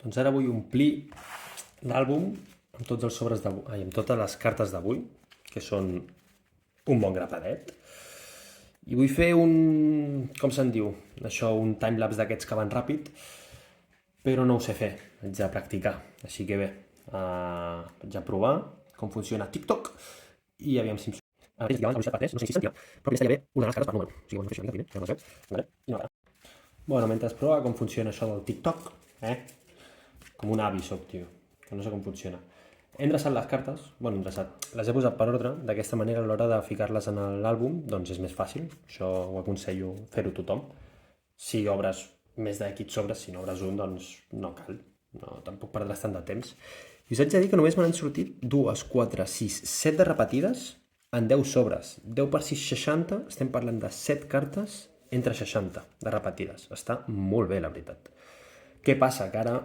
Doncs ara vull omplir l'àlbum amb tots els sobres d'avui, amb totes les cartes d'avui, que són un bon grapadet. I vull fer com se'n diu, això, un timelapse d'aquests que van ràpid, però no ho sé fer, haig de practicar. Així que bé, vaig a provar com funciona TikTok i aviam si em surt. Ara ja van, per 3, no sé si sentirà, però estaria bé ordenar les cartes per número. O sigui, ho hem de fer això primer, ja no sé, vale? I no, bueno, mentre prova com funciona això del TikTok, com un avi soc, tio, que no sé com funciona. He endreçat les cartes, les he posat per ordre, d'aquesta manera a l'hora de ficar-les en l'àlbum, doncs és més fàcil, això ho aconsello fer-ho tothom. Si obres més d'aquests sobres, si no obres un, doncs no cal, no, tampoc perdràs tant de temps. I us haig de dir que només me n'han sortit 2, 4, 6, 7 de repetides en 10 sobres. 10 per 6, 60, estem parlant de 7 cartes entre 60 de repetides. Està molt bé, la veritat. Què passa? Que ara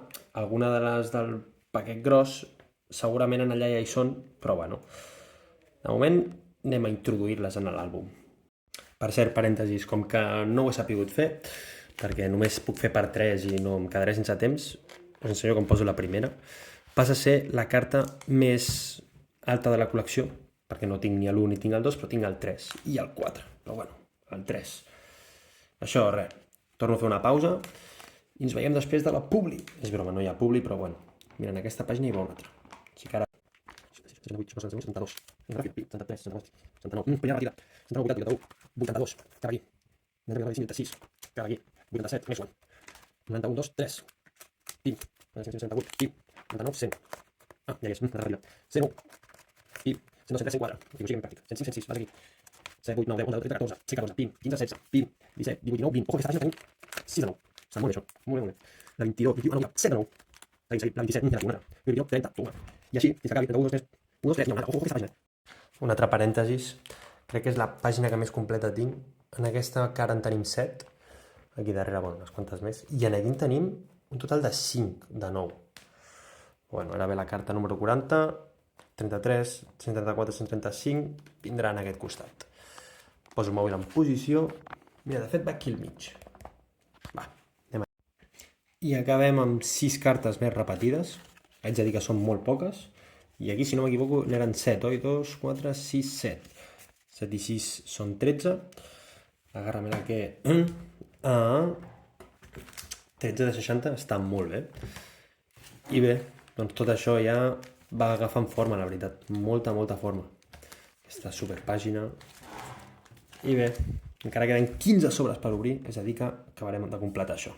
alguna de les del paquet gros segurament en allà ja hi són, però bueno. De moment anem a introduir-les en l'àlbum. Per cert, parèntesis, com que no ho he sapigut fer, perquè només puc fer per 3 i no em quedaré sense temps, us ensenyo com poso la primera. Passa a ser la carta més alta de la col·lecció, perquè no tinc ni l'1 ni tinc el 2, però tinc el 3 i el 4, però bueno, el 3. Això, res, torno a fer una pausa i ens veiem després de la publi. És broma, no hi ha publi, però bueno, mira, en aquesta pàgina hi va una altra. Així que ara... 68, 72, 73, 79, primera partida, 79, 81, 82, cap aquí, 96, cap aquí, 87, més 1, 91, 2, 3, 20, 168, 20, 99, 100, ja hi és, una ratlla, 101, 20, 107, 104, o sigui, en pràctic, 105, 106, vas aquí, 7, 8, 9, 10, 11, 12, 13, 14, 15, 15, 16, 20, 17, 18, 19, 20, ojo, aquesta pàgina tenim 6 de 9, està molt bé això, molt bé, la 22, 21, no, 7 de 9, seguim, la 27, una, la 29, 30, toma, i així, fins que acabi, 31, 2, 3, 1, 2, 3, n'hi ha una, ojo, aquesta pàgina. Un altre parèntesis, crec que és la pàgina que més completa tinc, en aquesta cara en tenim 7, aquí darrere, bueno, unes quantes més, i en aquí en tenim un total de 5 de 9. Bueno, ara ve la carta número 40, 33, 134, 135, vindrà en aquest costat. Poso el mòbil en posició, mira, de fet va aquí al mig. Va, anem a... I acabem amb 6 cartes més repetides, haig de dir que són molt poques, i aquí, si no m'equivoco, n'eren 7, oi? 2, 4, 6, 7. 7 i 6 són 13. Agarra-me la que... 13 de 60 està molt bé. I bé, doncs tot això ja va agafant forma, la veritat. Molta, molta forma. Aquesta superpàgina. I bé, encara queden 15 sobres per obrir, és a dir que acabarem de completar això.